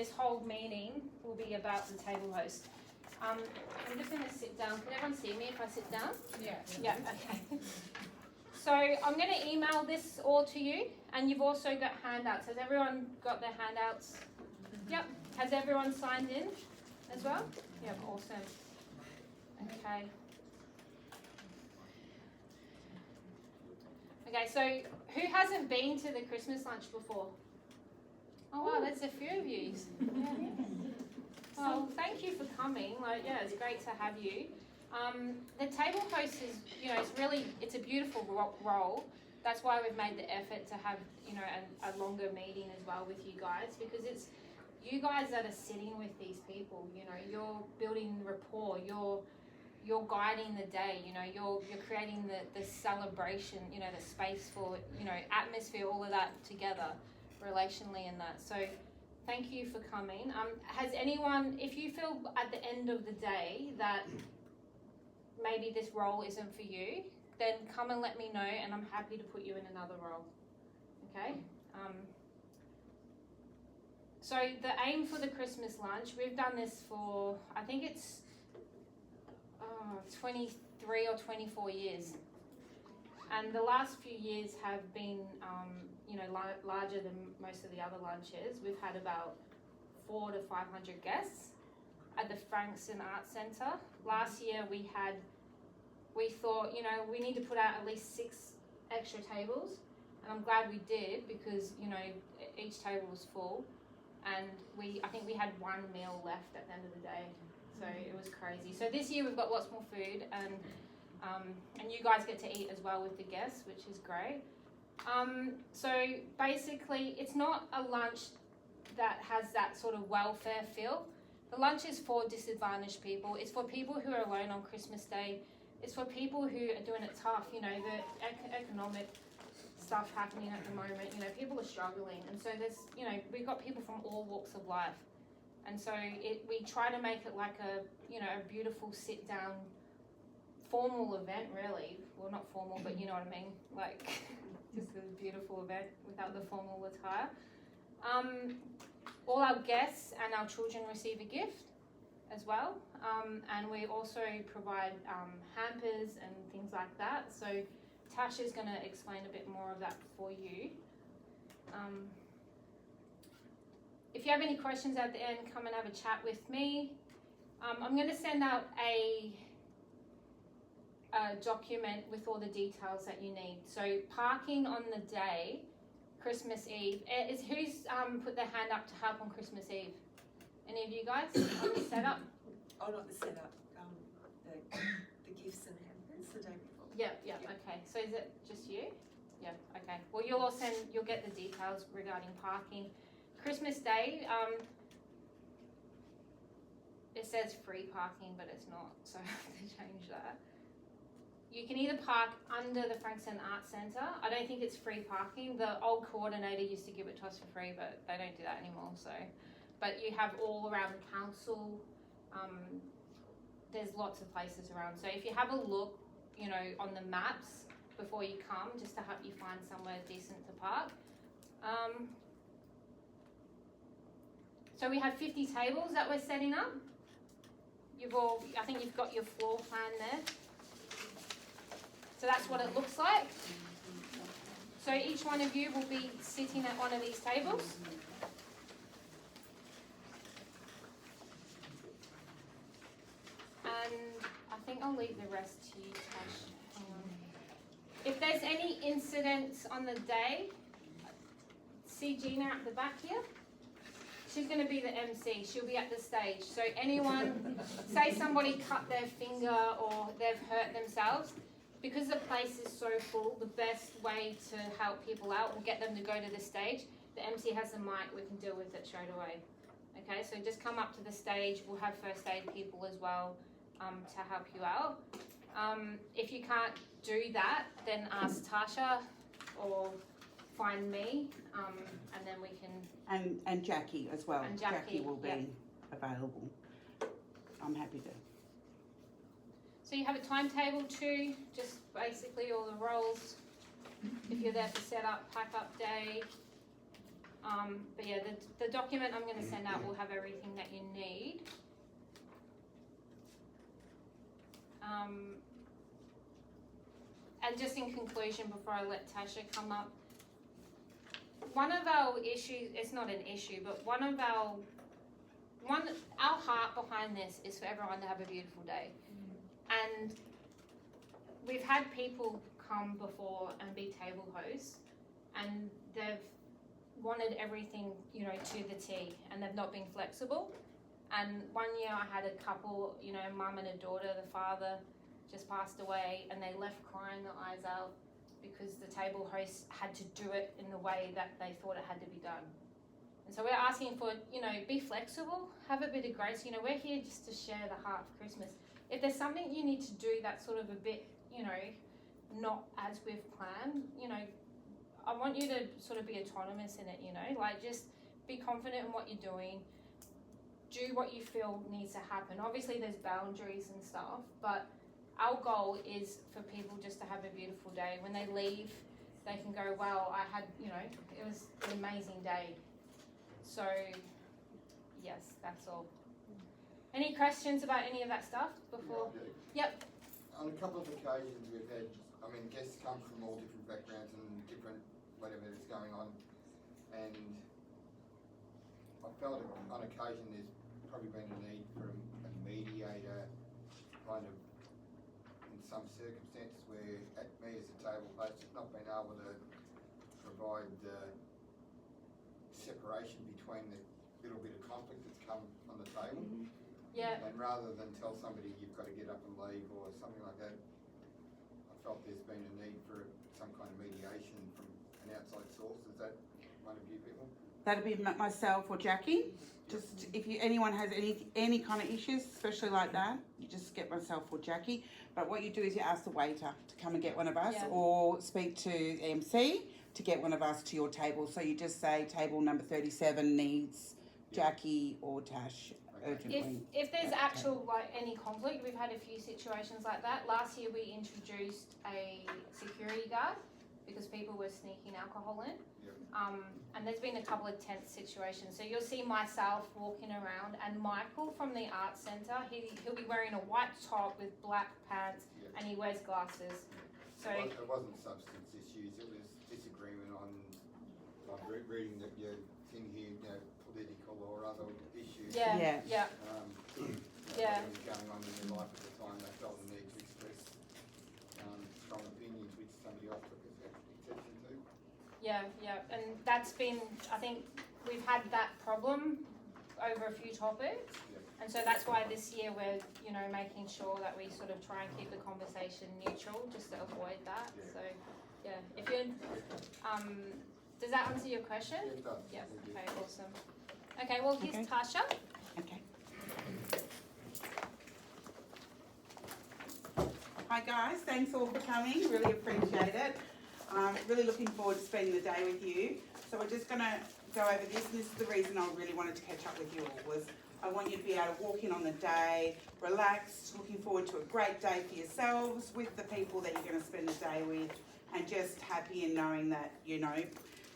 this whole meeting will be about the table host. I'm just going to sit down. Can everyone see me if I sit down? Yeah. Yeah, okay. So I'm going to email this all to you, and you've also got handouts. Has everyone got their handouts? Yep. Has everyone signed in as well? Yep, awesome. Okay. Okay, so who hasn't been to the Christmas lunch before? Oh wow, there's a few of you. Yeah. Well, thank you for coming. Like, yeah, it's great to have you. The table host is, it's a beautiful role. That's why we've made the effort to have, a longer meeting as well with you guys, because it's you guys that are sitting with these people. You're building rapport. You're guiding the day. You're creating the celebration. The space for atmosphere, all of that together, relationally, and that. So. Thank you for coming. Has anyone, if you feel at the end of the day that maybe this role isn't for you, then come and let me know, and I'm happy to put you in another role. Okay? So the aim for the Christmas lunch, we've done this for, I think it's 23 or 24 years. And the last few years have been, larger than most of the other lunches. We've had about 400 to 500 guests at the Frankston Arts Centre. Last year we thought, we need to put out at least 6 extra tables. And I'm glad we did, because, each table was full. And I think we had 1 meal left at the end of the day. So it was crazy. So this year we've got lots more food, and you guys get to eat as well with the guests, which is great. So basically, it's not a lunch that has that sort of welfare feel. The lunch is for disadvantaged people. It's for people who are alone on Christmas Day. It's for people who are doing it tough. The economic stuff happening at the moment. People are struggling, and so there's, we've got people from all walks of life, and so we try to make it like a beautiful sit down, formal event, really. Well, not formal, but you know what I mean. Like, just a beautiful event without the formal attire. All our guests and our children receive a gift as well. And we also provide hampers and things like that. So Tasha's going to explain a bit more of that for you. If you have any questions at the end, come and have a chat with me. I'm going to send out a document with all the details that you need. So parking on the day, Christmas Eve, who's put their hand up to help on Christmas Eve? Any of you guys on the setup? Oh, not the setup, the gifts and hampers the day before. Yep, okay. So is it just you? Yeah, okay. Well, you'll get the details regarding parking. Christmas Day, it says free parking, but it's not, so I have to change that. You can either park under the Frankston Arts Centre. I don't think it's free parking. The old coordinator used to give it to us for free, but they don't do that anymore. So, but you have all around the council. There's lots of places around. So if you have a look, on the maps before you come, just to help you find somewhere decent to park. So we have 50 tables that we're setting up. I think you've got your floor plan there. So that's what it looks like. So each one of you will be sitting at one of these tables. And I think I'll leave the rest to you, Tash. If there's any incidents on the day, see Gina at the back here. She's going to be the MC. She'll be at the stage. So anyone, say somebody cut their finger or they've hurt themselves, because the place is so full, the best way to help people out will get them to go to the stage. The MC has the mic, we can deal with it straight away. Okay, so just come up to the stage. We'll have first aid people as well to help you out. If you can't do that, then ask Tasha or find me, and then we can... And Jackie as well. And Jackie will be available. I'm happy to. So you have a timetable too, just basically all the roles. If you're there for set up, pack up day. But yeah, the document I'm going to send out will have everything that you need. And just in conclusion, before I let Tasha come up, one of our issues, it's not an issue, but our heart behind this is for everyone to have a beautiful day. And we've had people come before and be table hosts, and they've wanted everything, you know, to the T, and they've not been flexible. And one year I had a couple, you know, mum and a daughter, the father just passed away, and they left crying their eyes out because the table hosts had to do it in the way that they thought it had to be done. And so we're asking for, you know, be flexible, have a bit of grace. You know, we're here just to share the heart of Christmas. If there's something you need to do that's sort of a bit, you know, not as we've planned, you know, I want you to sort of be autonomous in it, you know, like just be confident in what you're doing. Do what you feel needs to happen. Obviously there's boundaries and stuff, but our goal is for people just to have a beautiful day. When they leave, they can go, wow, I had, you know, it was an amazing day. So, yes, that's all. Any questions about any of that stuff before? Yeah, Yep. on a couple of occasions we've had, I mean, guests come from all different backgrounds and different whatever is going on, and I felt on occasion there's probably been a need for a mediator, kind of in some circumstances where at me as a table host have not been able to provide separation between the little bit of conflict that's come on the table. Yeah. And rather than tell somebody you've got to get up and leave or something like that, I felt there's been a need for some kind of mediation from an outside source. Is that one of you people? That'd be myself or Jackie. Just if anyone has any kind of issues, especially like that, you just get myself or Jackie. But what you do is you ask the waiter to come and get one of us, or speak to MC to get one of us to your table. So you just say table number 37 needs Jackie or Tash urgently. If there's actual like any conflict, we've had a few situations like that. Last year we introduced a security guard because people were sneaking alcohol in. And there's been a couple of tense situations. So you'll see myself walking around, and Michael from the Arts Centre, he'll be wearing a white top with black pants, and he wears glasses. So It wasn't substance issues, it was disagreement on reading that your thing here, you know, political or other issues. yeah. What was going on in their life at the time, they felt the need to express strong opinions which somebody else took exception to. Yeah, and that's been, I think we've had that problem over a few topics, and so that's why this year we're, you know, making sure that we sort of try and keep the conversation neutral just to avoid that. So, yeah, if you're, does that answer your question? It does. Yep. Thank you. Okay, awesome. Okay, well, here's Tasha. Okay. Hi guys, thanks all for coming, really appreciate it. Really looking forward to spending the day with you. So we're just going to go over this, and this is the reason I really wanted to catch up with you all, was I want you to be able to walk in on the day, relaxed, looking forward to a great day for yourselves, with the people that you're going to spend the day with, and just happy in knowing that, you know,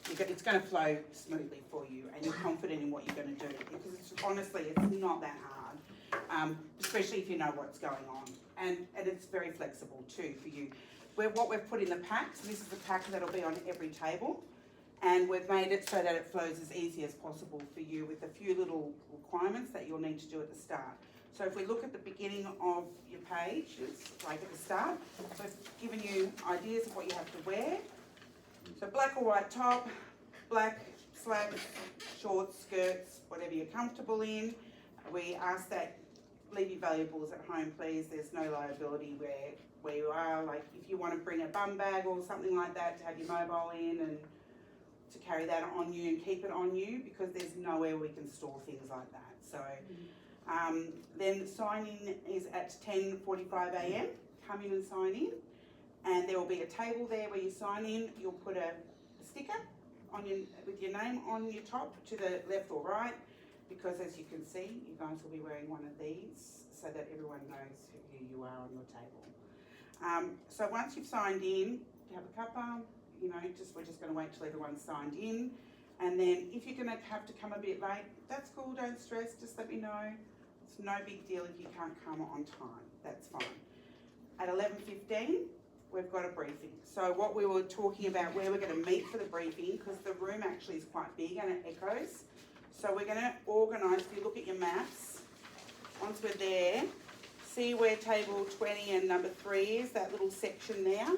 it's going to flow smoothly for you, and you're confident in what you're going to do, because honestly, it's not that hard, especially if you know what's going on. And it's very flexible too for you. What we've put in the packs, this is the pack that'll be on every table, and we've made it so that it flows as easy as possible for you, with a few little requirements that you'll need to do at the start. So if we look at the beginning of your page, it's like at the start, so it's given you ideas of what you have to wear. So black or white top, black slacks, shorts, skirts, whatever you're comfortable in. We ask that leave your valuables at home, please. There's no liability where you are. Like if you want to bring a bum bag or something like that to have your mobile in, and to carry that on you and keep it on you, because there's nowhere we can store things like that. So then sign-in is at 10:45 a.m. Come in and sign in, and there will be a table there where you sign in. You'll put a sticker on with your name on your top to the left or right, because as you can see, you guys will be wearing one of these so that everyone knows who you are on your table. So once you've signed in, you have a cuppa, you know, we're just going to wait till everyone's signed in. And then if you're gonna have to come a bit late, that's cool, don't stress, just let me know. It's no big deal if you can't come on time, that's fine. At 11:15, we've got a briefing. So what we were talking about, where we're gonna meet for the briefing, because the room actually is quite big and it echoes. So we're gonna organise, if you look at your maps, once we're there, see where table 20 and number 3 is, that little section there.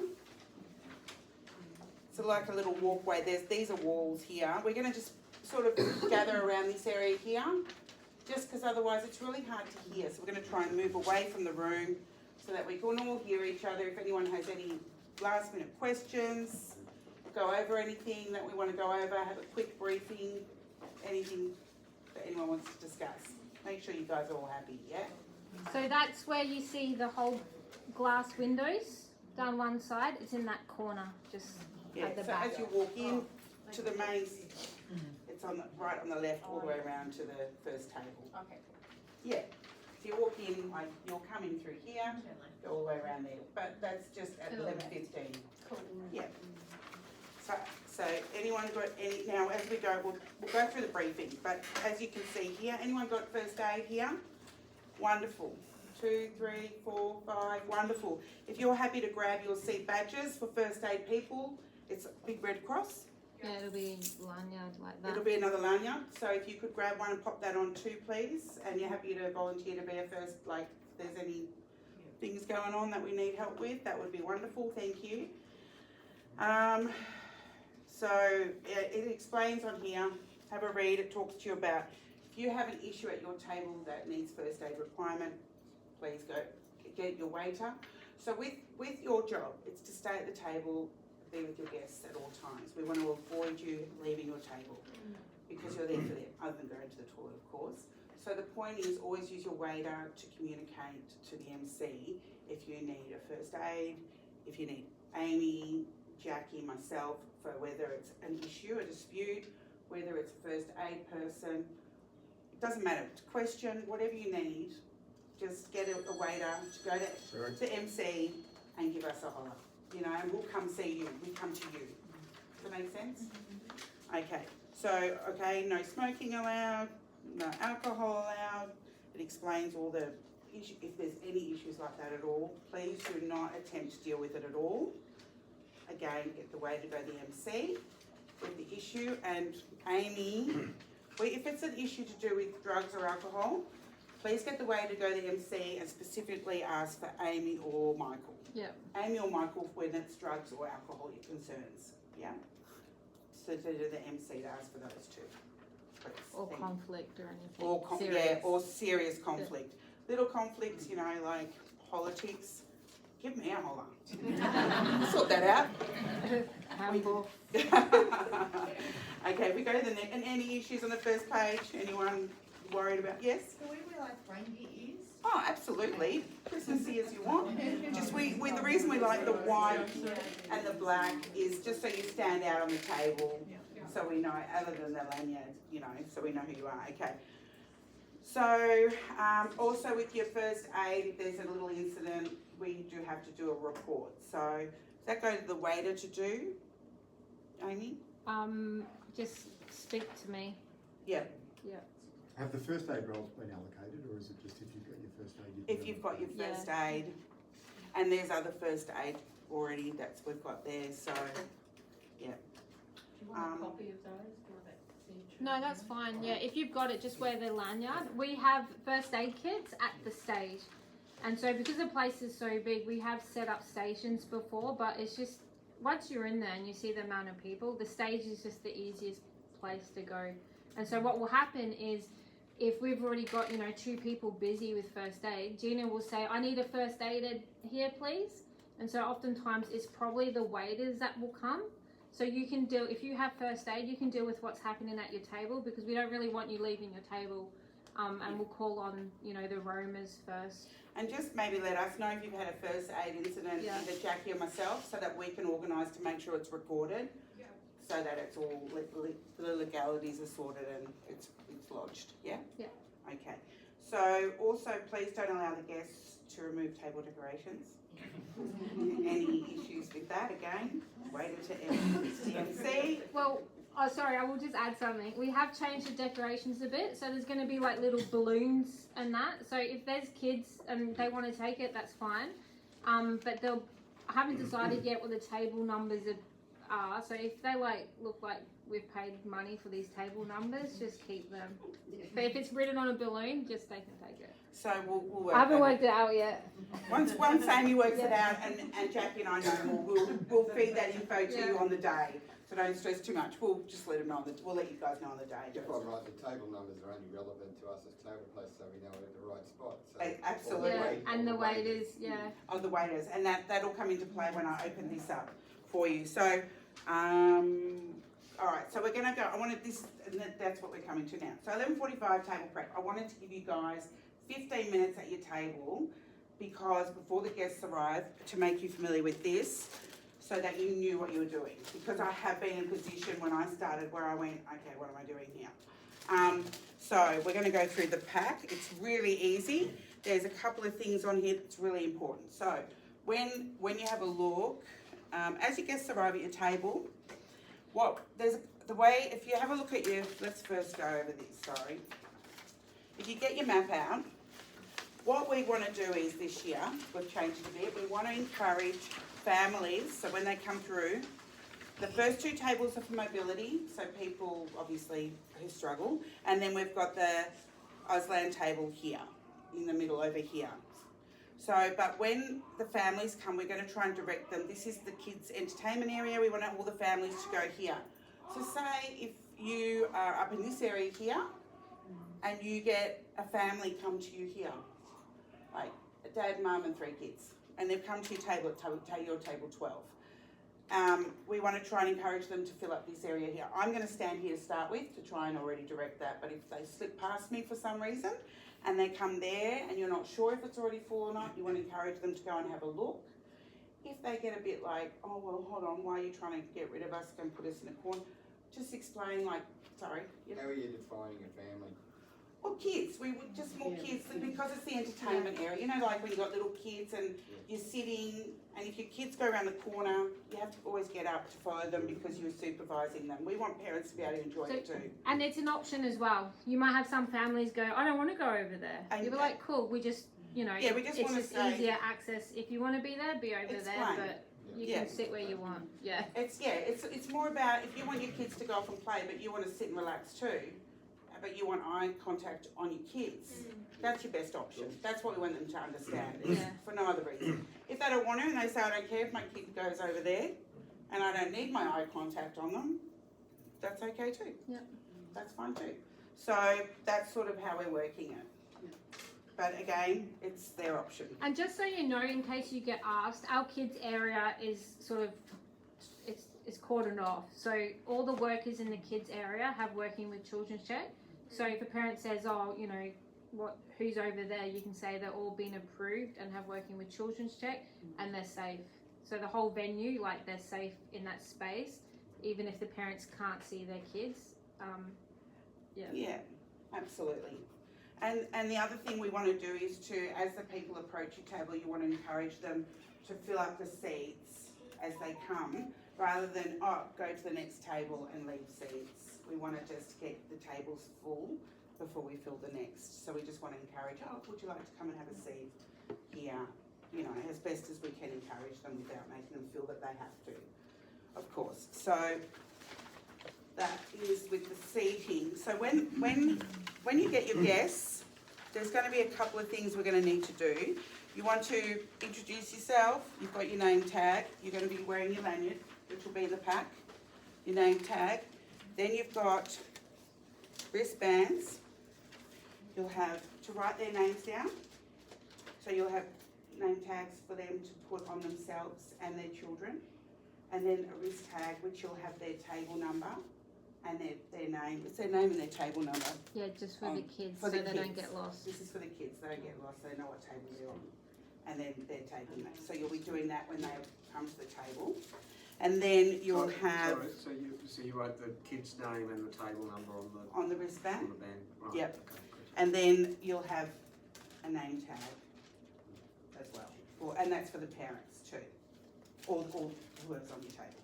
So like a little walkway, these are walls here. We're gonna just sort of gather around this area here, just because otherwise it's really hard to hear. So we're gonna try and move away from the room so that we can all hear each other. If anyone has any last minute questions, go over anything that we want to go over, have a quick briefing, anything that anyone wants to discuss. Make sure you guys are all happy, yeah? So that's where you see the whole glass windows down one side. It's in that corner, just Yeah, at the so back. as you walk in to the main, it's on the, right on the left all the way around to the first table. Okay. Yeah, so you walk in, like, you're coming through here, go all the way around there, but that's just at 11:15. Cool. Yeah. So anyone got any, now as we go, we'll go through the briefing, but as you can see here, anyone got first aid here? Wonderful. 2, 3, 4, 5, wonderful. If you're happy to grab your seat badges for first aid people, it's a big red cross. Yeah, it'll be lanyard like that. It'll be another lanyard, so if you could grab one and pop that on too, please, and you're happy to volunteer to be a first, like, if there's any things going on that we need help with, that would be wonderful, thank you. So it explains on here, have a read, it talks to you about, if you have an issue at your table that needs first aid requirement, please go get your waiter. So with your job, it's to stay at the table, be with your guests at all times. We want to avoid you leaving your table because you're there for them, other than going to the toilet, of course. So the point is always use your waiter to communicate to the MC if you need a first aid, if you need Amy, Jackie, myself, for whether it's an issue, a dispute, whether it's a first aid person. It doesn't matter, question, whatever you need, just get a waiter to go to MC and give us a holler. You know, and we'll come see you, we come to you. Does that make sense? Okay, so, no smoking allowed, no alcohol allowed. It explains all the issue, if there's any issues like that at all, please do not attempt to deal with it at all. Again, get the way to go to the MC with the issue, and Amy, if it's an issue to do with drugs or alcohol, please get the way to go to the MC and specifically ask for Amy or Michael. Yeah. Amy or Michael when it's drugs or alcohol concerns, yeah? So to the MC to ask for those two. Please. Or Thank you. conflict or anything. Or serious. or serious conflict. Little conflicts, you know, like politics, give me a holler. Sort that out. Handball. Okay, we go to the next, and any issues on the first page, anyone worried about, yes? Can we wear like reindeer ears? Oh, absolutely, Christmassy as you want. Just the reason we like the white and the black is just so you stand out on the table, so we know, other than the lanyard, you know, so we know who you are, okay. So, also with your first aid, if there's a little incident, we do have to do a report. So, does that go to the waiter to do, Amy? Just speak to me. Yeah. Have the first aid roles been allocated, or is it just if you've got your first aid? If you've got your first aid, and there's other first aid already that's we've got there, so, yeah. Do you want a copy of those? No, that's fine. Yeah, if you've got it, just wear the lanyard. We have first aid kits at the stage. And so because the place is so big, we have set up stations before, but it's just, once you're in there and you see the amount of people, the stage is just the easiest place to go. And so what will happen is, if we've already got, 2 people busy with first aid, Gina will say, I need a first aided here, please. And so oftentimes it's probably the waiters that will come. So you can deal, if you have first aid, you can deal with what's happening at your table, because we don't really want you leaving your table. And we'll call on, the roamers first. And just maybe let us know if you've had a first aid incident, either Jackie or myself, so that we can organise to make sure it's recorded, so that it's all, the legalities are sorted and it's lodged, yeah? Yeah. Okay. So also, please don't allow the guests to remove table decorations. Any issues with that, again, wait until MC. Well, Oh, sorry, I will just add something. We have changed the decorations a bit, so there's going to be like little balloons and that. So if there's kids and they want to take it, that's fine. But I haven't decided yet what the table numbers are. So if they like look like we've paid money for these table numbers, just keep them. But if it's written on a balloon, just they can take it. So we'll work I haven't that out. worked it out yet. Once Amy works it out and Jackie and I know more, we'll feed that info to you Yeah. on the day. So don't stress too much. We'll just let them know we'll let you guys know on the day. You're quite right, the table numbers are only relevant to us as table players, so we know we're at the right spot. So, Absolutely. Yeah, and the way it is, yeah. Of the waiters, and that'll come into play when I open this up for you. So, all right. So we're going to go. I wanted this, and that's what we're coming to now. So 11:45 table prep. I wanted to give you guys 15 minutes at your table, because before the guests arrive, to make you familiar with this, so that you knew what you were doing. Because I have been in a position when I started where I went, okay, what am I doing here? So we're going to go through the pack. It's really easy. There's a couple of things on here that's really important. So when you have a look, as your guests arrive at your table, if you have a look at let's first go over this, sorry. If you get your map out, what we want to do is this year, we've changed it a bit, we want to encourage families, so when they come through, the first two tables are for mobility, so people obviously who struggle, and then we've got the Auslan table here, in the middle over here. So, but when the families come, we're going to try and direct them. This is the kids' entertainment area. We want all the families to go here. So say if you are up in this area here, and you get a family come to you here, like a dad, mum and 3 kids, and they've come to your table at your table 12. We want to try and encourage them to fill up this area here. I'm going to stand here to start with to try and already direct that, but if they slip past me for some reason and they come there and you're not sure if it's already full or not, you want to encourage them to go and have a look. If they get a bit like, oh well, hold on, why are you trying to get rid of us, go and put us in a corner, just explain like, sorry. How are you defining a family? Well, kids, we would just more kids, because it's the entertainment area, you know, like when you've got little kids and you're sitting, and if your kids go around the corner, you have to always get up to follow them because you're supervising them. We want parents to be able to enjoy it too. And it's an option as well. You might have some families go, I don't want to go over there. And- You're like, cool, we just, we just it's wanna just say- easier access. If you want to be there, be over It's there, fine. but you Yeah. can sit where you want. Yeah. It's more about if you want your kids to go off and play, but you want to sit and relax too, but you want eye contact on your kids, that's your best option. That's what we want them to understand, is Yeah. for no other reason. If they don't want to and they say, I don't care if my kid goes over there and I don't need my eye contact on them, that's okay too. Yep. That's fine too. So that's sort of how we're working it. But again, it's their option. And just so you know, in case you get asked, our kids area is sort of, it's cordoned off. So all the workers in the kids area have working with Children's Check. So if a parent says, oh, you know, who's over there, you can say they're all been approved and have working with Children's Check and they're safe. So the whole venue, like they're safe in that space, even if the parents can't see their kids. Yeah, absolutely. And the other thing we want to do is to, as the people approach your table, you want to encourage them to fill up the seats as they come, rather than, go to the next table and leave seats. We want to just get the tables full before we fill the next. So we just want to encourage, would you like to come and have a seat here? You know, as best as we can encourage them without making them feel that they have to, of course. So that is with the seating. So when you get your guests, there's going to be a couple of things we're going to need to do. You want to introduce yourself. You've got your name tag. You're going to be wearing your lanyard, which will be in the pack, your name tag. Then you've got wristbands. You'll have to write their names down. So you'll have name tags for them to put on themselves and their children. And then a wrist tag, which you'll have their table number and their name. It's their name and their table number. Yeah, just for the kids, for so the they don't kids. get lost. This is for the kids, they don't get lost, they know what table they're on. And then their table name. So you'll be doing that when they come to the table. And then you'll have So you write the kid's name and the table number on the on wristband, the band, right? Yep. Okay, good. and then you'll have a name tag as well. And that's for the parents too, or whoever's on your table,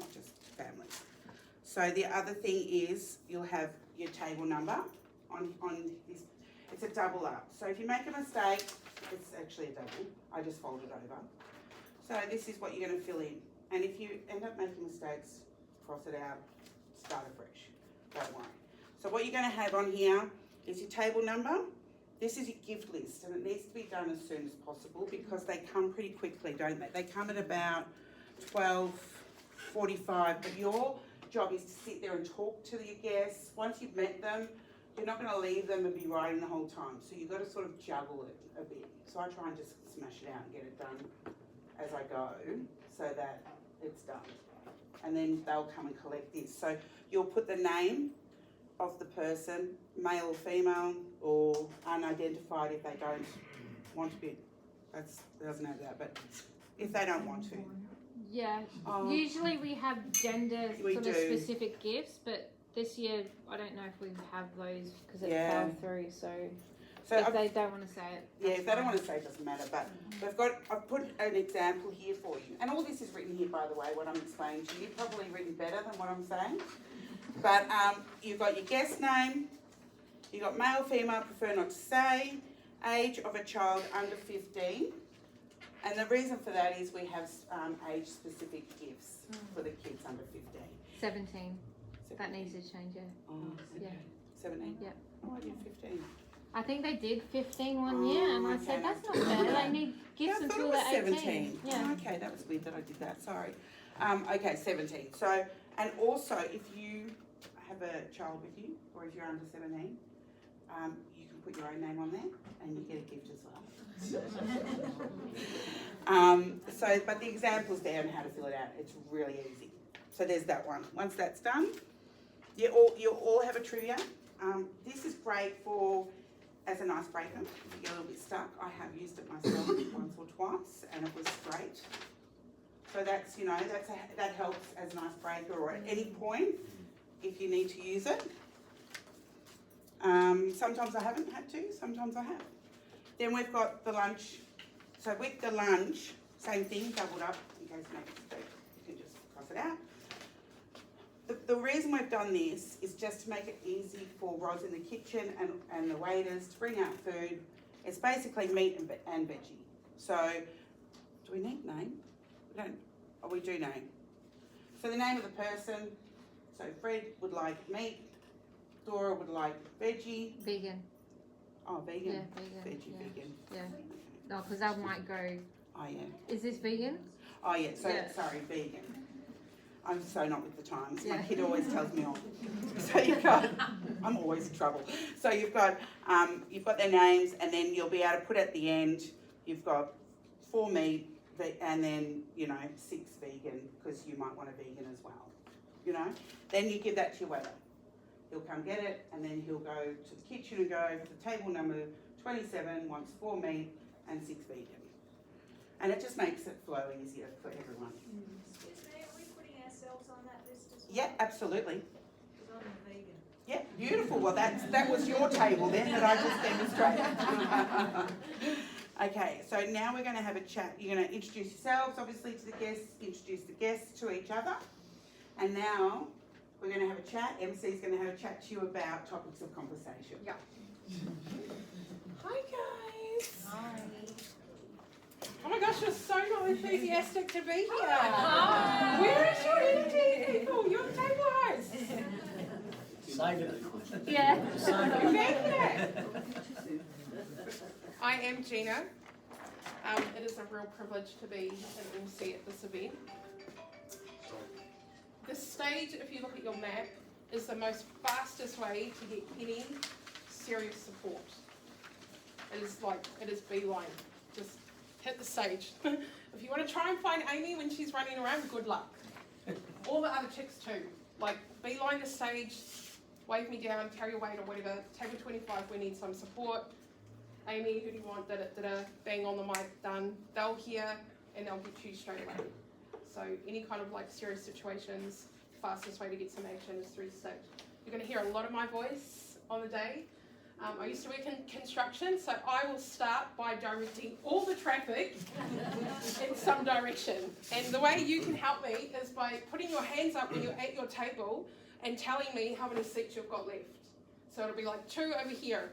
not just families. So the other thing is you'll have your table number on this. It's a double up. So if you make a mistake, it's actually a double. I just fold it over. So this is what you're going to fill in. And if you end up making mistakes, cross it out, start afresh. Don't worry. So what you're going to have on here is your table number. This is your gift list, and it needs to be done as soon as possible because they come pretty quickly, don't they? They come at about 12:45, but your job is to sit there and talk to your guests. Once you've met them, you're not going to leave them and be writing the whole time. So you've got to sort of juggle it a bit. So I try and just smash it out and get it done as I go so that it's done. And then they'll come and collect this. So you'll put the name of the person, male or female, or unidentified if they don't want to be. It doesn't have that, but if they don't want to. Yeah. Oh. Usually we have gender We sort of do. specific gifts, but this year I don't know if we have those because it Yeah. fell through. So So if I've- they don't want to say it, yeah, that's if they don't fine. want to say it doesn't matter, but I've put an example here for you. And all this is written here, by the way, what I'm explaining to you. You've probably written better than what I'm saying. But you've got your guest name, you've got male, female, prefer not to say, age of a child under 15. And the reason for that is we have age-specific gifts for the kids under 15. 17. That needs to change it. Oh, Yeah. 17? Yep. Oh, I did 15. I think they did 15 one year, and I okay, said that's not that's fair. okay. They need gifts Yeah, I thought until it was they're 18. 17. Yeah. Oh, okay, that was weird that I did that. Sorry. Okay, 17. So, and also if you have a child with you, or if you're under 17, you can put your own name on there, and you get a gift as well. But the example's there on how to fill it out. It's really easy. So there's that one. Once that's done, you'll all have a trivia. This is great for as an icebreaker. If you get a little bit stuck, I have used it myself once or twice, and it was great. So that's that helps as an icebreaker, or at any point if you need to use it. Sometimes I haven't had to. Sometimes I have. Then we've got the lunch. So with the lunch, same thing, doubled up in case you make a mistake. You can just cross it out. The reason we've done this is just to make it easy for Roz in the kitchen and the waiters to bring out food. It's basically meat and veggie. So, do we need name? We don't. Oh, we do name. So the name of the person. So Fred would like meat. Dora would like veggie. Vegan. Oh, vegan. Yeah, vegan. Veggie, yeah. vegan. Yeah. No, because they might go, Oh, yeah. is this vegan? Oh, yeah. So, Yeah. sorry, vegan. I'm so not with the times. My Yeah. kid always tells me off. So you've got, I'm always in trouble. So you've got their names, and then you'll be able to put at the end, you've got 4 meat, and then, 6 vegan, because you might want a vegan as well. Then you give that to your waiter. He'll come get it, and then he'll go to the kitchen and go for the table number 27, wants 4 meat and 6 vegan. And it just makes it flow easier for everyone. Excuse me, are we putting ourselves on that list as well? Yeah, absolutely. Because I'm a vegan. Yeah, beautiful. Well, that was your table then that I just demonstrated. Okay, so now we're going to have a chat. You're going to introduce yourselves, obviously, to the guests, introduce the guests to each other. And now we're going to have a chat. MC's going to have a chat to you about topics of conversation. Yeah. Hi guys. Hi. Oh my gosh, you're so not enthusiastic to be here. Hi. Where is your energy, people? Your table hosts. Save it. Yeah. You're back there. I am Gina. It is a real privilege to be an MC at this event. The stage, if you look at your map, is the most fastest way to get any serious support. It is beeline. Just hit the stage. If you want to try and find Amy when she's running around, good luck. All the other chicks too. Beeline the stage, wave me down, tell your weight or whatever. Table 25, we need some support. Amy, who do you want? Da-da, bang on the mic, done. They'll hear and they'll get you straight away. So any kind of serious situations, fastest way to get some action is through the stage. You're going to hear a lot of my voice on the day. I used to work in construction, so I will start by directing all the traffic in some direction. And the way you can help me is by putting your hands up when you're at your table, and telling me how many seats you've got left. So it'll be like 2 over here,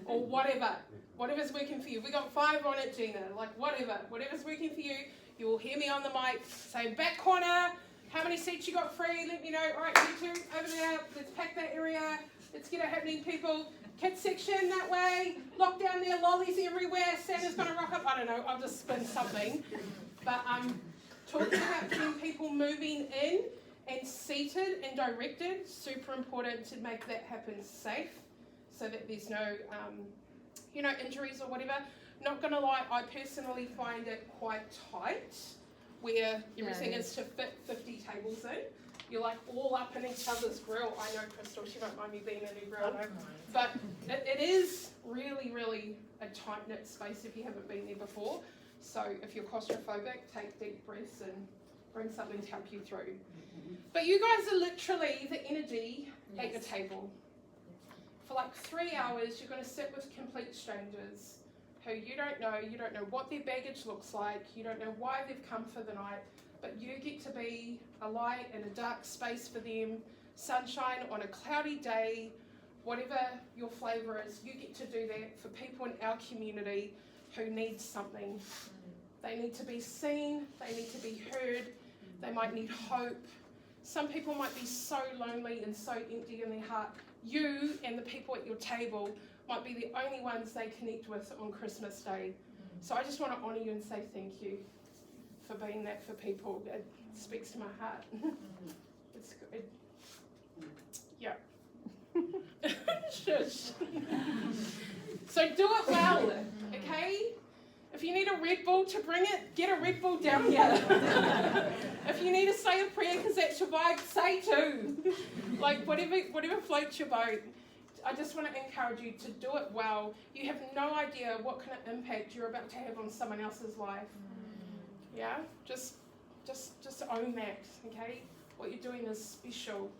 or whatever's working for you. We got 5 on it, Gina, like whatever's working for you. You will hear me on the mic say, back corner, how many seats you got free, let me know. All right, you 2 over there, let's pack that area, let's get it happening, people. Kids section that way, lock down there, lollies everywhere, Santa's gonna rock up, I don't know, I'll just spin something. But talking about getting people moving in and seated and directed, super important to make that happen safe so that there's no, injuries or whatever. Not gonna lie, I personally find it quite tight where everything is to fit 50 tables in. You're like all up in each other's grill. I know Crystal, she won't mind me being in her grill. But it is really, really a tight-knit space if you haven't been there before. So if you're claustrophobic, take deep breaths and bring something to help you through. But you guys are literally the energy at your table. For like 3 hours, you're going to sit with complete strangers who you don't know what their baggage looks like, you don't know why they've come for the night, but you get to be a light in a dark space for them, sunshine on a cloudy day, whatever your flavour is, you get to do that for people in our community who need something. They need to be seen, they need to be heard, they might need hope. Some people might be so lonely and so empty in their heart. You and the people at your table might be the only ones they connect with on Christmas Day. So I just want to honour you and say thank you for being that for people. It speaks to my heart. It's good. Yeah. Shush. So do it well, okay? If you need a Red Bull to bring it, get a Red Bull down here. If you need to say a prayer because that's your vibe, say too. Like whatever floats your boat. I just want to encourage you to do it well. You have no idea what kind of impact you're about to have on someone else's life. Yeah? Just own that, okay? What you're doing is special.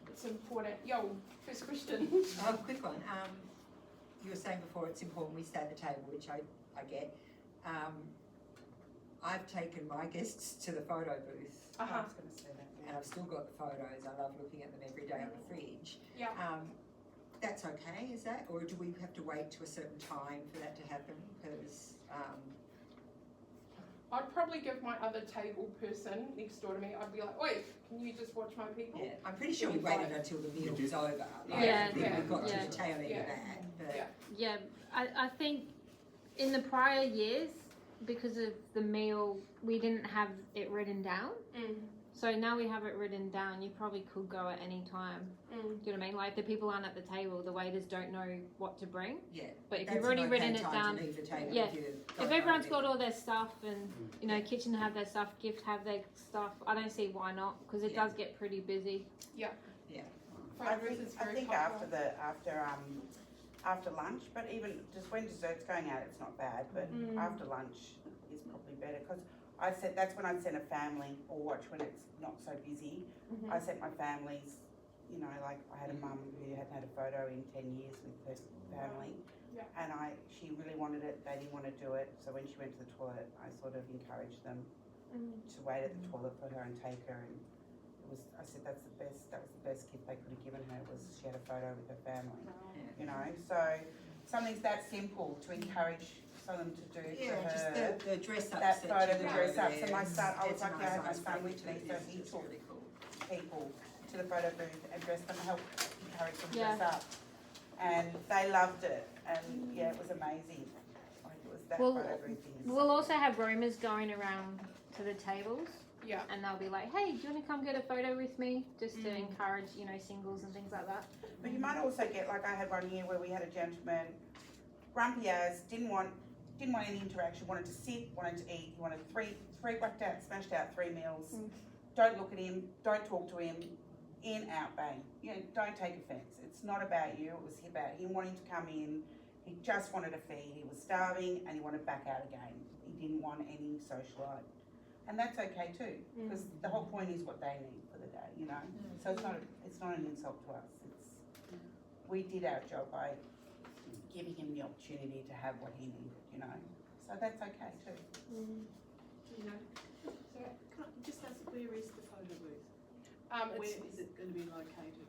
It's important. Yo, first question. Oh, quick one. You were saying before it's important we stay at the table, which I get. I've taken my guests to the photo booth. I was going to say that. And I've still got the photos. I love looking at them every day on the fridge. Yeah. That's okay, is that? Or do we have to wait to a certain time for that to happen? Because I'd probably give my other table person next door to me, I'd be like, oi, can you just watch my people? yeah, I'm pretty sure we waited until the meal was over. Like, Yeah, we got to yeah. the tail end Yeah. of that. But Yeah. Yeah, I think in the prior years, because of the meal, we didn't have it written down. So now we have it written down. You probably could go at any time. Do you know what I mean? Like the people aren't at the table, the waiters don't know what to bring. yeah, But if that's you've already an okay written it time down, to leave the table yeah. if you've if got everyone's it. got all their stuff and kitchen have their stuff, gift have their stuff, I don't see why not, because it Yeah. does get pretty busy. Fried rice is I very think popular. after lunch, but even just when dessert's going out, it's not bad. But after lunch is probably better because I said that's when I'd send a family or watch when it's not so busy. I sent my families, like I had a mum who hadn't had a photo in 10 years with her family. Yeah. And she really wanted it, they didn't want to do it. So when she went to the toilet, I sort of encouraged them to wait at the toilet for her and take her. And I said that was the best gift they could have given her was she had a photo with her family. So something's that simple to encourage them to do Yeah, for just her. the dress ups. That photo, you the know, dress ups, there. and my son, I was It's a lucky I had my nice son break with to me, it. so he It's took really cool. people to the photo booth and dressed them, helped encourage them to Yeah. dress up. And they loved it, and yeah, it was amazing. Like it was that Well, photo booth thing. We'll also have roamers going around to the tables. Yeah. And they'll be like, hey, do you want to come get a photo with me? Just to encourage, singles and things like that. But you might also get, like I had one year where we had a gentleman, grumpy as, didn't want any interaction, wanted to sit, wanted to eat, he wanted three whacked out, smashed out 3 meals. Don't look at him, don't talk to him, in, out, bang. Don't take offence. It's not about you, it was about him wanting to come in, he just wanted a feed, he was starving and he wanted back out again. He didn't want any social life. And that's okay too, because the whole point is what they need for the day, So it's not an insult to us. We did our job by giving him the opportunity to have what he needed, So that's okay too. Can I just ask, where is the photo booth? It's, Where is it gonna be located?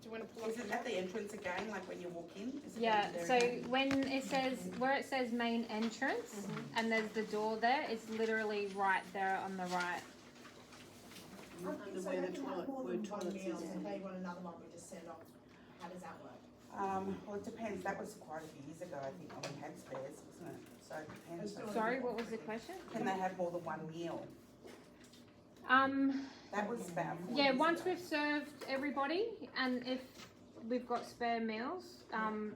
do you wanna pull up Is the it map? at the entrance again, like when you walk in? Is it Yeah, there so again? when it says, where it says main entrance, and there's the door there, it's literally right there on the right. Under where the toilet, where toilets is. If they want another one, we just send off, how does that work? Well, it depends, that was quite a few years ago, I think, when we had spares, wasn't it? So it depends. Sorry, what was the question? Can they have more than one meal? That was about 4 Yeah, years once ago. we've served everybody, and if we've got spare meals,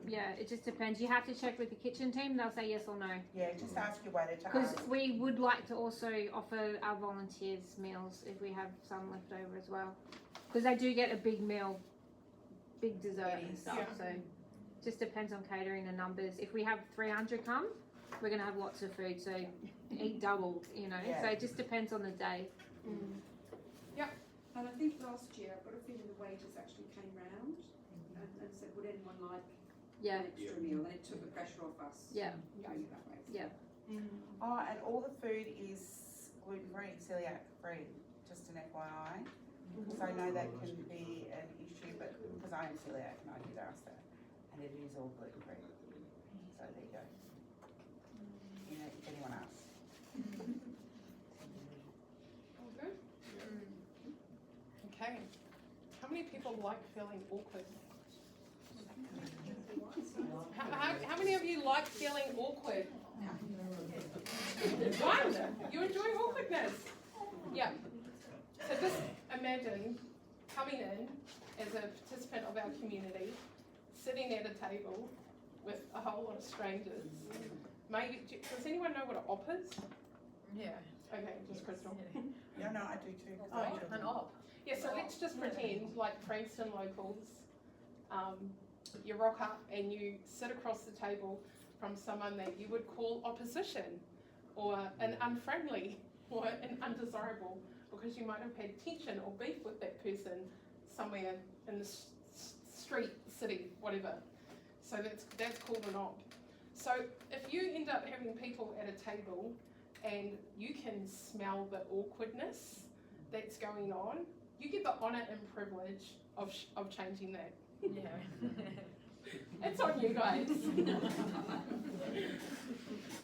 yeah, it just depends. You have to check with the kitchen team, they'll say yes or no. Yeah, just ask your waiter to Because ask. we would like to also offer our volunteers meals if we have some left over as well. Because they do get a big meal, big dessert and stuff, Yeah. so just depends on catering and numbers. If we have 300 come, we're gonna have lots of food, so eat double, you know, Yeah. so it just depends on the day. And I think last year, I've got a feeling the waiters actually came round and said, would anyone like Yeah, an extra meal? And it took the pressure off us. Yeah. Doing it that way. Yeah. Oh, and all the food is gluten-free, celiac-free, just an FYI. Because I know that can be an issue, but because I am celiac and I did ask that, and it is all gluten-free. So there you go. You know, if anyone asks. All good? Okay. How many people like feeling awkward? How many of you like feeling awkward? One! You enjoy awkwardness? Yeah. So just imagine coming in as a participant of our community, sitting at a table with a whole lot of strangers. Maybe, does anyone know what an op is? Yeah. Okay, just Crystal. Yeah, no, I do too. Oh, an op. Yeah, so let's just pretend like Frankston locals, you rock up and you sit across the table from someone that you would call opposition or an unfriendly or an undesirable because you might have had tension or beef with that person somewhere in the street, city, whatever. So that's called an op. So if you end up having people at a table and you can smell the awkwardness that's going on, you get the honour and privilege of changing that. Yeah. It's on you guys.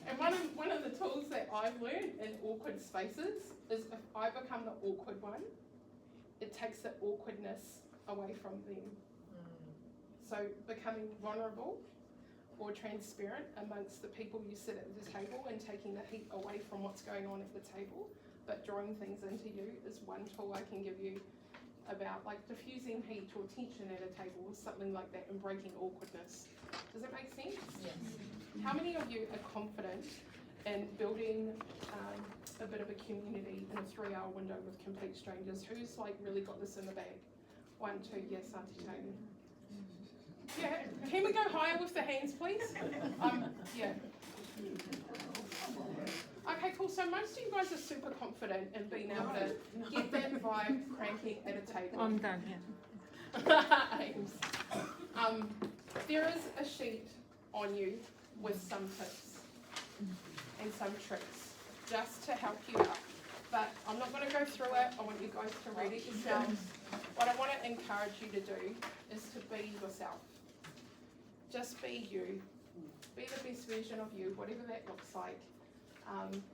And one of the tools that I've learned in awkward spaces is if I become the awkward one, it takes the awkwardness away from them. So becoming vulnerable or transparent amongst the people you sit at the table and taking the heat away from what's going on at the table, but drawing things into you is one tool I can give you about like diffusing heat or tension at a table or something like that and breaking awkwardness. Does that make sense? Yes. How many of you are confident in building a bit of a community in a 3-hour window with complete strangers? Who's like really got this in the bag? 1, 2, yes, Auntie Tony. Yeah, can we go higher with the hands, please? Yeah. Okay, cool. So most of you guys are super confident in being able to get that vibe cranking at a table. I'm done, yeah. Ames. There is a sheet on you with some tips and some tricks just to help you out. But I'm not going to go through it. I want you guys to read it yourselves. What I want to encourage you to do is to be yourself. Just be you. Be the best version of you, whatever that looks like.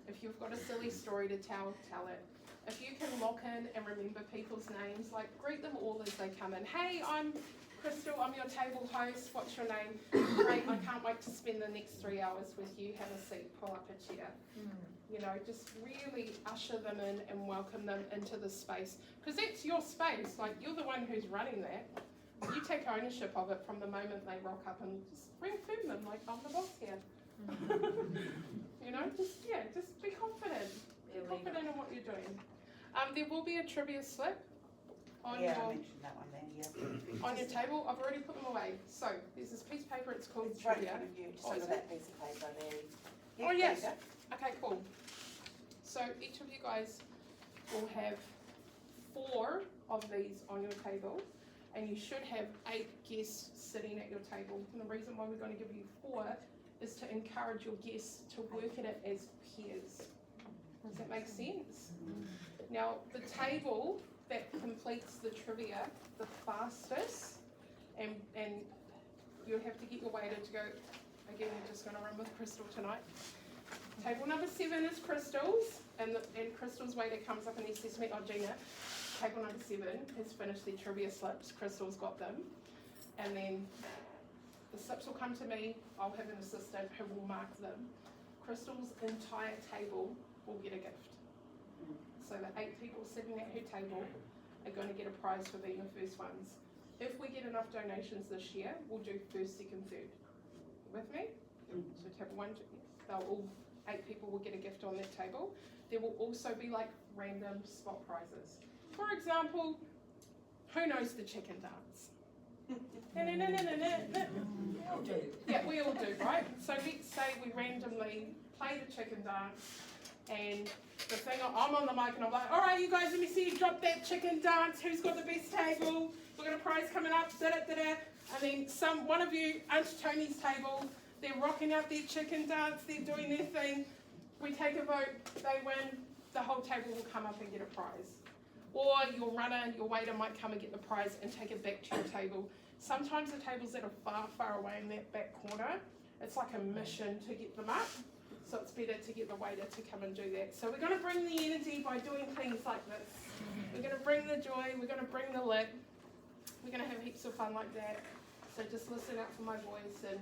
If you've got a silly story to tell, tell it. If you can lock in and remember people's names, like greet them all as they come in. Hey, I'm Crystal, I'm your table host. What's your name? Great, I can't wait to spend the next 3 hours with you. Have a seat, pull up a chair. You know, just really usher them in and welcome them into the space. Because that's your space, like you're the one who's running that. You take ownership of it from the moment they rock up and just reaffirm them like, I'm the boss here. You know, just be confident. Be confident in what you're doing. There will be a trivia slip on Yeah, I your mentioned that one there, yeah. on your table. I've already put them away. So there's this piece of paper. It's called It's right in trivia. front of you, just Oh, under is that piece of paper there. Oh, yes. there Okay, cool. So each of you guys will have 4 of these on your table, and you should have 8 guests sitting at your table. And the reason why we're going to give you 4 is to encourage your guests to work at it as peers. Does that make sense? Now, the table that completes the trivia the fastest, and you'll have to get your waiter to go, again, we're just gonna run with Crystal tonight. Table number 7 is Crystal's, and Crystal's waiter comes up and he says to me, oh Gina, table number 7 has finished their trivia slips, Crystal's got them, and then the slips will come to me, I'll have an assistant who will mark them. Crystal's entire table will get a gift. So the 8 people sitting at her table are going to get a prize for being the first ones. If we get enough donations this year, we'll do first, second, third. With me? So table 1, they'll all 8 people will get a gift on that table. There will also be like random spot prizes. For example, who knows the chicken dance? We all do. Yeah, we all do, right? So let's say we randomly play the chicken dance, and the thing, I'm on the mic and I'm like, all right, you guys, let me see you drop that chicken dance. Who's got the best table? We've got a prize coming up, da-da-da-da. And then one of you, Aunt Tony's table, they're rocking out their chicken dance, they're doing their thing. We take a vote, they win, the whole table will come up and get a prize. Or your runner, your waiter might come and get the prize and take it back to your table. Sometimes the tables that are far, far away in that back corner, it's like a mission to get them up. So it's better to get the waiter to come and do that. So we're going to bring the energy by doing things like this. We're going to bring the joy, we're going to bring the lit. We're going to have heaps of fun like that. So just listen out for my voice and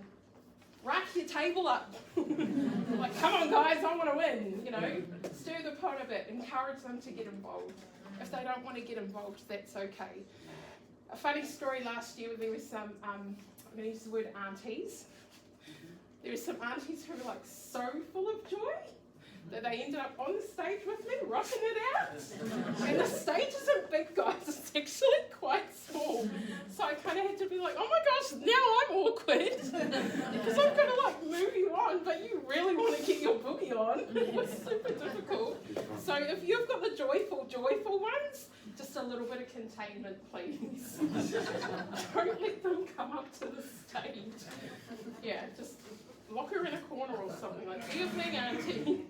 rack your table up. Like, come on guys, I want to win, you know. Stir the pot a bit, encourage them to get involved. If they don't want to get involved, that's okay. A funny story last year, there was some, I'm going to use the word aunties. There were some aunties who were like so full of joy that they ended up on the stage with me, rocking it out. And the stage isn't big, guys, it's actually quite small. So I kind of had to be like, oh my gosh, now I'm awkward. Because I'm going to like move you on, but you really want to get your boogie on. It's super difficult. So if you've got the joyful ones, just a little bit of containment, please. Don't let them come up to the stage. Yeah, just lock her in a corner or something like that. Evening, Auntie.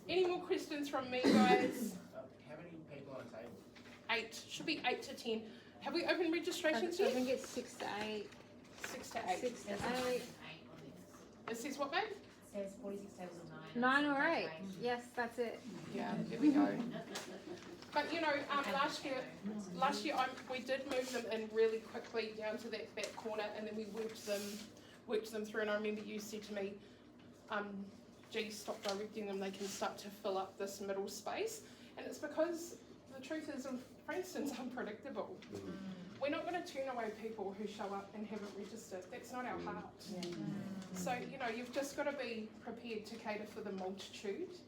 Any more questions from me, guys? How many people on a table? 8. Should be 8 to 10. Have we opened registrations I yet? think it's 6 to 8. 6 to 8. 6 to 8. It says what, babe? It says 46 tables or 9 or 8. Yes, that's it. Yeah, there we go. But you know, last year we did move them in really quickly down to that back corner, and then we worked them through. And I remember you said to me, gee, stop directing them, they can start to fill up this middle space. And it's because the truth is, Frankston's unpredictable. We're not going to turn away people who show up and haven't registered. That's not our heart. So, you know, you've just got to be prepared to cater for the multitude.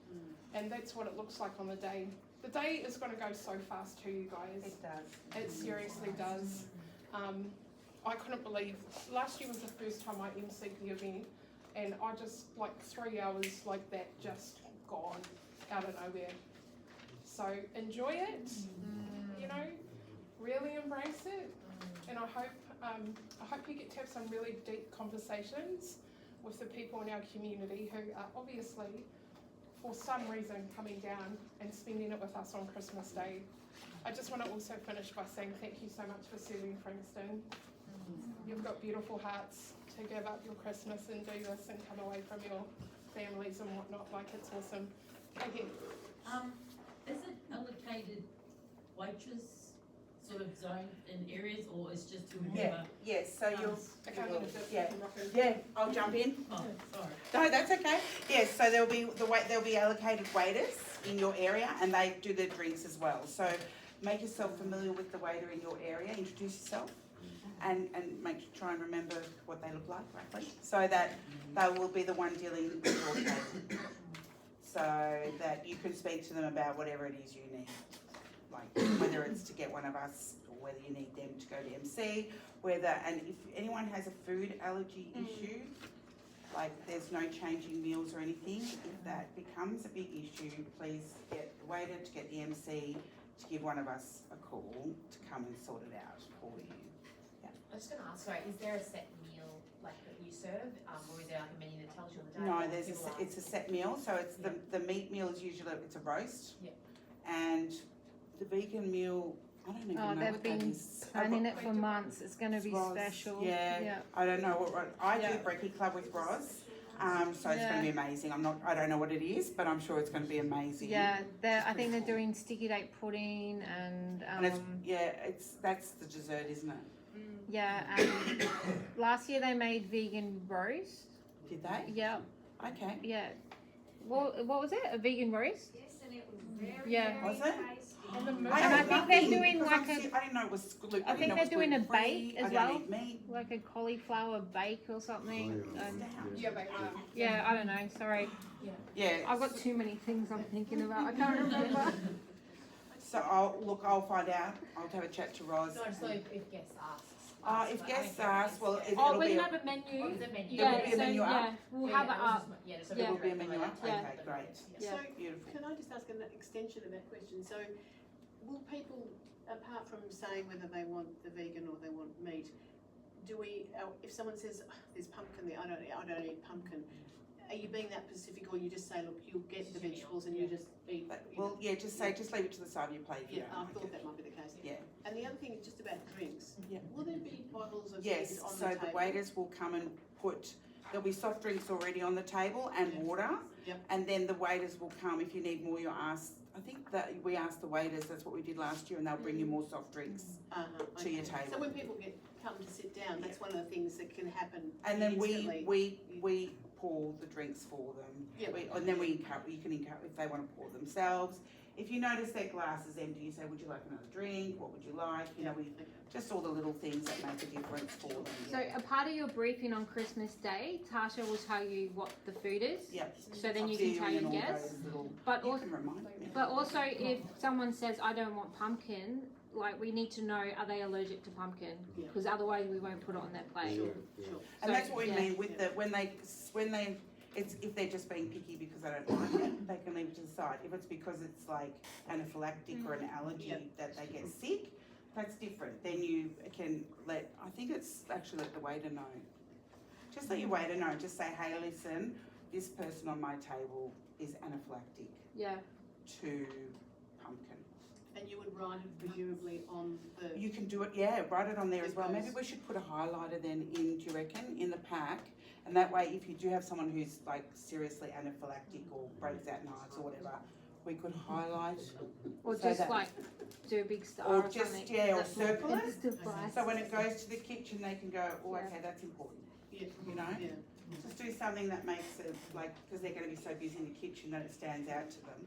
And that's what it looks like on the day. The day is going to go so fast too, you guys. It does. It seriously does. I couldn't believe, last year was the first time I emceed the event, and I just, like 3 hours like that, just gone out of nowhere. So enjoy it, you know, really embrace it, and I hope you get to have some really deep conversations with the people in our community who are obviously, for some reason, coming down and spending it with us on Christmas Day. I just want to also finish by saying thank you so much for serving Frankston. You've got beautiful hearts to give up your Christmas and do this and come away from your families and whatnot. Like, it's awesome. Okay. Is it allocated waitress sort of zone in areas, or is just whoever? Yes, so you'll, Okay, I'm gonna do it. yeah. You rock it. Yeah, I'll jump in. Oh, sorry. No, that's okay. Yes, so there'll be allocated waiters in your area, and they do the drinks as well. So make yourself familiar with the waiter in your area, introduce yourself, and try and remember what they look like roughly, so that they will be the one dealing with your table. So that you can speak to them about whatever it is you need, like whether it's to get one of us, or whether you need them to go to MC, and if anyone has a food allergy issue, like there's no changing meals or anything, if that becomes a big issue, please get the waiter to get the MC to give one of us a call to come and sort it out for you. I was just going to ask, sorry, is there a set meal like that you serve, or is there like a menu that tells you on the day? No, or it's a set meal, so it's the meat meal is usually, it's a roast. Yeah. And the vegan meal I don't even Oh, know they've what that been is. planning it for months. It's going to be Roz, special. Yeah, I don't know what, I Yeah. do Brekkie Club with Roz, so it's gonna Yeah. be amazing. I don't know what it is, but I'm sure it's gonna be amazing. Yeah, I think pretty they're cool. doing sticky date pudding and it's, that's the dessert, isn't it? yeah, and last year they made vegan roast. Did they? Yeah, Okay. yeah. What was it? A vegan roast? Yes, and it was very, Yeah. Was it? And the moon. I And I ate think they're nothing doing because like I'm a- I didn't know it was gluten. I think they're doing a bake as I well. don't eat meat. Like a cauliflower bake or something. Oh, yeah. Yeah, they are. Yeah, I don't know. Sorry, Yeah. I've got too many things I'm thinking about. I can't remember. So I'll find out. I'll have a chat to Roz. No, so if guests ask. If guests ask, well, Oh, it'll we be have a menu. Oh, the menu. Yeah, There will be a so menu up? yeah, we'll have it up. There will be a menu up? Yeah. Okay, great. Yeah. So, Beautiful. can I just ask an extension of that question? So, will people, apart from saying whether they want the vegan or they want meat, do we, if someone says, "Oh, there's pumpkin there, I don't eat pumpkin, are you being that specific, or you just say, look, you'll get the vegetables and you just eat? Well, yeah, just leave it to the side of your plate if you Yeah, don't I like thought it. that might be the case. Yeah. And the other thing is just about drinks. Yeah. Will there be bottles of Yes, things on so the the table? waiters will come and there'll be soft drinks already on the table and water. Yep. And then the waiters will come, if you need more, you ask, I think that we asked the waiters, that's what we did last year, and they'll bring you more soft drinks to your So table. when people come to sit down, that's one of the things that can happen And then instantly. we pour the drinks for them. Yep. And then you can encourage, if they want to pour themselves. If you notice their glass is empty, you say, would you like another drink? What would you like? You know, just all the little things that make a difference for them. So a part of your briefing on Christmas Day, Tasha will tell you what the food is. Yep. So then you can tell your guests. But You also, can remind me. but also, if someone says I don't want pumpkin, like we need to know, are they allergic to pumpkin? Yeah. Because otherwise we won't put it on their plate. Sure. And So, that's what we yeah. mean with the, when they, it's, if they're just being picky because they don't like it, they can leave it to the side. If it's because it's like anaphylactic or an allergy that they get sick, that's different. Then you can I think it's actually let the waiter know. Just let your waiter know, just say, hey, listen, this person on my table is anaphylactic Yeah. to pumpkin. And you would write it presumably on the, You can do it, yeah, write it on there as well. Maybe Because- we should put a highlighter then in, do you reckon, in the pack? And that way, if you do have someone who's like seriously anaphylactic or breaks out in hives or whatever, we could highlight. Or So just that- like do a big star Or or just, something. yeah, or circle And it. just advise. So when it goes to the kitchen, they can go, oh, Yeah. okay, that's important. yeah, You know? yeah. Just do something that makes it like, because they're going to be so busy in the kitchen that it stands out to them.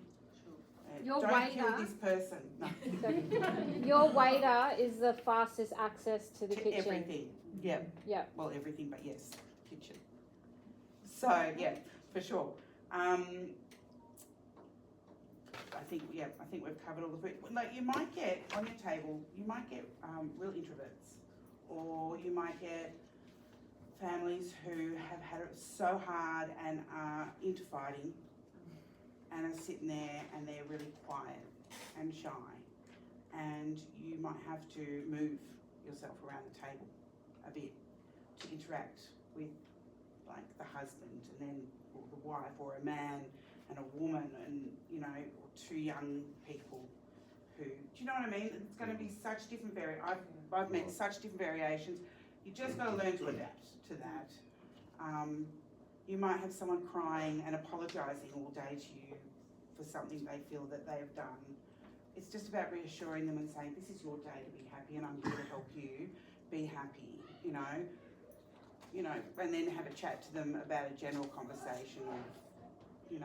Your Don't kill waiter- this person. No. Your waiter is the fastest access to the To kitchen. everything. Yeah. Yeah. Well, everything, but yes, kitchen. So yeah, for sure. I think we've covered all the food. Like you might get on your table, you might get real introverts, or you might get families who have had it so hard and are into fighting, and are sitting there and they're really quiet and shy, and you might have to move yourself around the table a bit to interact with like the husband and then or the wife or a man and a woman and or two young people who, do you know what I mean? It's going to be such different I've met such different variations. You just got to learn to adapt to that. You might have someone crying and apologising all day to you for something they feel that they've done. It's just about reassuring them and saying, this is your day to be happy and I'm here to help you be happy, and then have a chat to them about a general conversation of,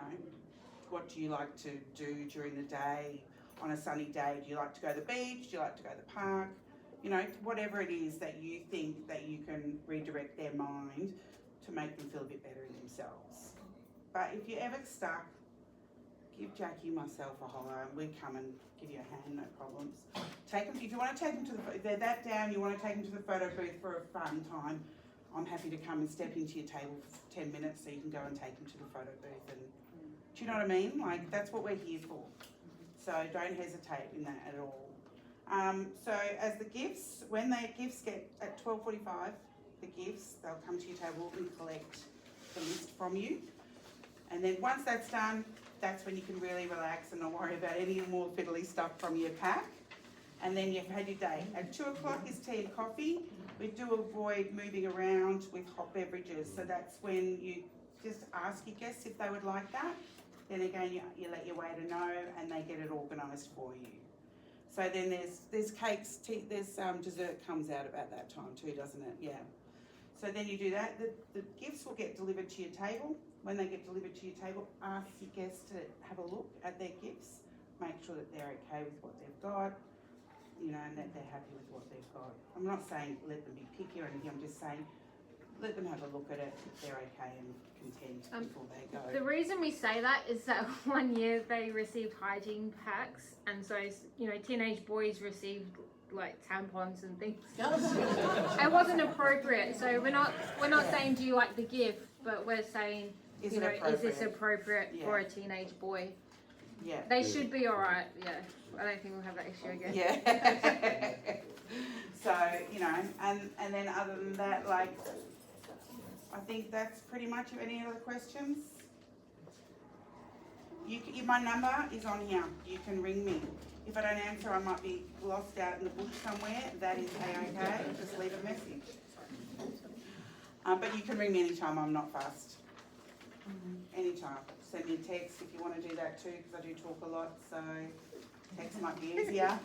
what do you like to do during the day on a sunny day? Do you like to go to the beach? Do you like to go to the park? Whatever it is that you think that you can redirect their mind to make them feel a bit better in themselves. But if you're ever stuck, give Jackie and myself a holler and we come and give you a hand, no problems. Take them, if you want to take them to if they're that down, you want to take them to the photo booth for a fun time, I'm happy to come and step into your table for 10 minutes so you can go and take them to the photo booth. And do you know what I mean? Like, that's what we're here for. So don't hesitate in that at all. So as the gifts, when the gifts get at 12:45, the gifts, they'll come to your table and collect the list from you. And then once that's done, that's when you can really relax and not worry about any more fiddly stuff from your pack. and then you've had your day. At 2 o'clock is tea and coffee. We do avoid moving around with hot beverages, so that's when you just ask your guests if they would like that. Then again, you let your waiter know and they get it organised for you. So then there's cakes, tea, there's dessert comes out about that time too, doesn't it? Yeah. So then you do that. The gifts will get delivered to your table. When they get delivered to your table, ask your guests to have a look at their gifts, make sure that they're okay with what they've got, you know, and that they're happy with what they've got. I'm not saying let them be picky or anything, I'm just saying let them have a look at it if they're okay and content before they go. The reason we say that is that one year they received hygiene packs, and so, you know, teenage boys received like tampons and things. It wasn't appropriate, so we're not saying do you like the gift, but we're saying, Is you it know, is this appropriate? appropriate for a teenage boy? Yeah. They should be alright, yeah. I don't think we'll have that issue again. Yeah. So, you know, and then other than that, like, I think that's pretty much it. Any other questions? My number is on here. You can ring me. If I don't answer, I might be lost out in the bush somewhere. That is A-okay. Just leave a message. But you can ring me anytime. I'm not fast. Anytime. Send me a text if you want to do that too, because I do talk a lot, so text might be easier.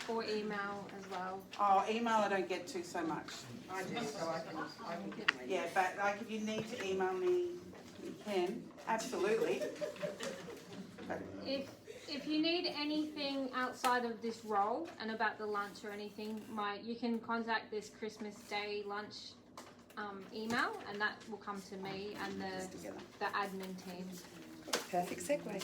Or email as well. Oh, email I don't get to so much. I do, so I can get my. Yeah, but like if you need to email me, you can, absolutely. But If you need anything outside of this role and about the lunch or anything, you can contact this Christmas Day lunch email, and that will come to me and the admin team. Perfect segue.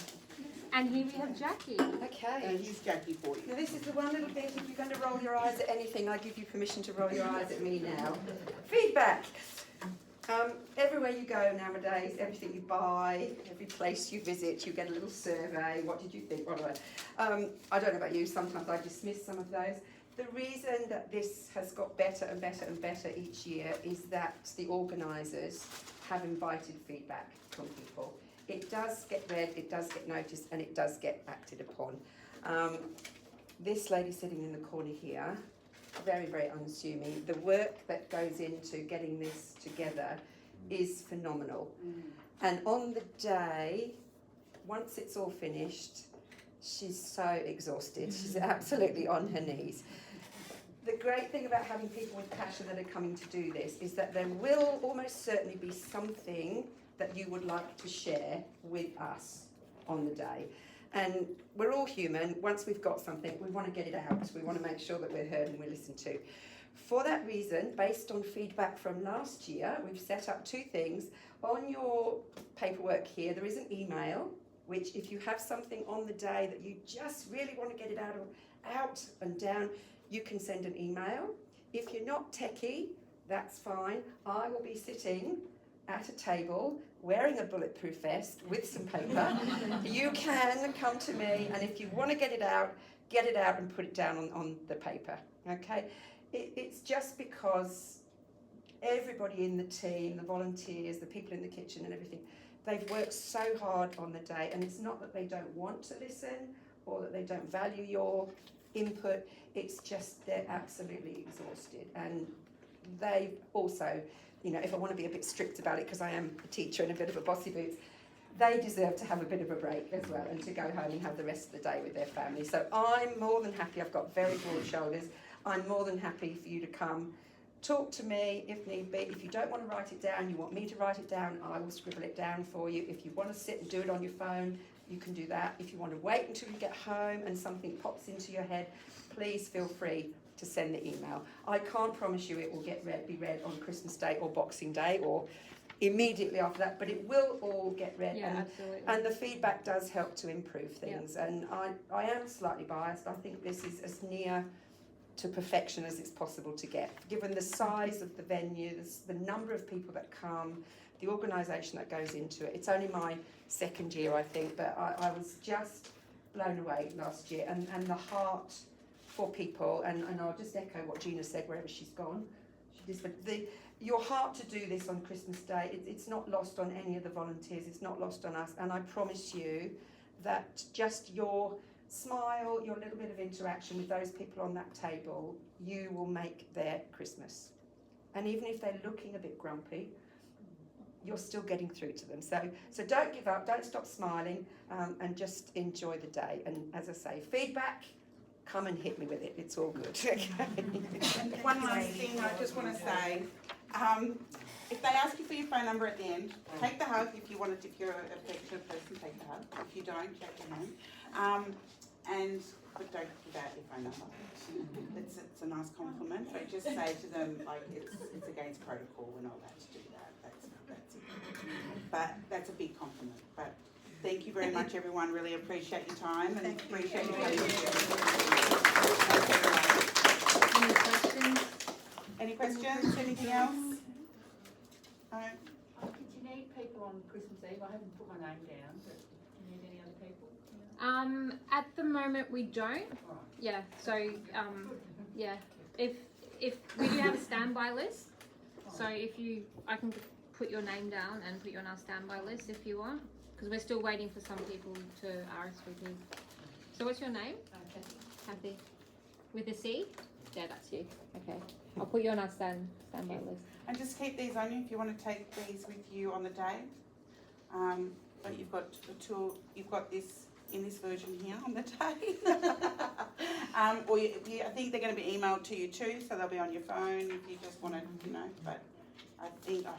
And here we have Jackie. Okay. and here's Jackie for you. Now this is the one little bit, if you're going to roll your eyes at anything, I give you permission to roll your eyes at me now. Feedback. Everywhere you go nowadays, everything you buy, every place you visit, you get a little survey. What did you think? I don't know about you, sometimes I dismiss some of those. The reason that this has got better and better and better each year is that the organisers have invited feedback from people. It does get read, it does get noticed, and it does get acted upon. This lady sitting in the corner here, very, very unassuming. The work that goes into getting this together is phenomenal. And on the day, once it's all finished, she's so exhausted. She's absolutely on her knees. The great thing about having people with passion that are coming to do this is that there will almost certainly be something that you would like to share with us on the day. And we're all human. Once we've got something, we want to get it out. We want to make sure that we're heard and we're listened to. For that reason, based on feedback from last year, we've set up two things. On your paperwork here, there is an email, which if you have something on the day that you just really want to get it out and down, you can send an email. If you're not techie, that's fine. I will be sitting at a table wearing a bulletproof vest with some paper. You can come to me, and if you want to get it out and put it down on the paper, okay? It's just because everybody in the team, the volunteers, the people in the kitchen and everything, they've worked so hard on the day, and it's not that they don't want to listen or that they don't value your input, it's just they're absolutely exhausted. And they also, you know, if I want to be a bit strict about it, because I am a teacher and a bit of a bossy boots, they deserve to have a bit of a break as well and to go home and have the rest of the day with their family. So I'm more than happy. I've got very broad shoulders. I'm more than happy for you to come, talk to me if need be. If you don't want to write it down, you want me to write it down, I will scribble it down for you. If you want to sit and do it on your phone, you can do that. If you want to wait until you get home and something pops into your head, please feel free to send the email. I can't promise you it will be read on Christmas Day or Boxing Day or immediately after that, but it will all get read. Yeah, absolutely. And the feedback does help to improve things. Yeah. And I am slightly biased. I think this is as near to perfection as it's possible to get. Given the size of the venue, the number of people that come, the organisation that goes into it. It's only my second year, I think, but I was just blown away last year. And the heart for people, and I'll just echo what Gina said wherever she's gone. She just said, your heart to do this on Christmas Day, it's not lost on any of the volunteers, it's not lost on us. And I promise you that just your smile, your little bit of interaction with those people on that table, you will make their Christmas. And even if they're looking a bit grumpy, you're still getting through to them. So don't give up, don't stop smiling, and just enjoy the day. And as I say, feedback, come and hit me with it. It's all good. Okay. And one last thing I just want to say, if they ask you for your phone number at the end, take the hug if you want it. If you're an affectionate person, take the hug. If you don't, check your name. But don't give out your phone number. It's a nice compliment, but just say to them, like, it's against protocol, we're not allowed to do that. That's it. But that's a big compliment. But thank you very much, everyone. Really appreciate your time and appreciate you coming. Any questions? Any questions? Anything else? No? Did you need people on Christmas Eve? I haven't put my name down, but do you need any other people? At the moment we don't. Yeah. So yeah. If we do have a standby list, so I can put your name down and put you on our standby list if you want, because we're still waiting for some people to RSVP. So what's your name? Kathy. With a C? Yeah, that's you. Okay. I'll put you on our standby list. And just keep these on you if you want to take these with you on the day. But you've got you've got this in this version here on the day. I think they're going to be emailed to you too, so they'll be on your phone if you just want to, but I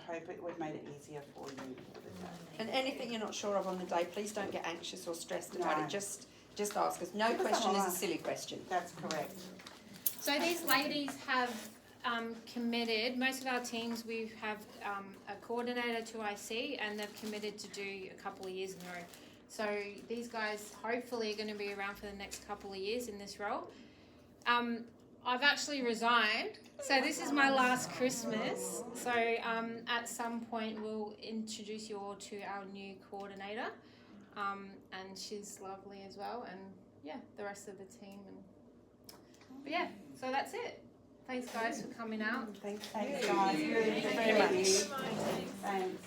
hope we've made it easier for you for the day. And anything you're not sure of on the day, please don't get anxious or stressed about No. it. Just ask us. No Give us a question is a laugh. silly question. That's correct. So these ladies have committed, most of our teams, we have a coordinator to IC, and they've committed to do a couple of years in a row. So these guys hopefully are going to be around for the next couple of years in this role. I've actually resigned, so this is my last Christmas. So at some point we'll introduce you all to our new coordinator, and she's lovely as well, and yeah, the rest of the team. But yeah, so that's it. Thanks guys for coming out. Thanks guys. Really, very much. Thanks.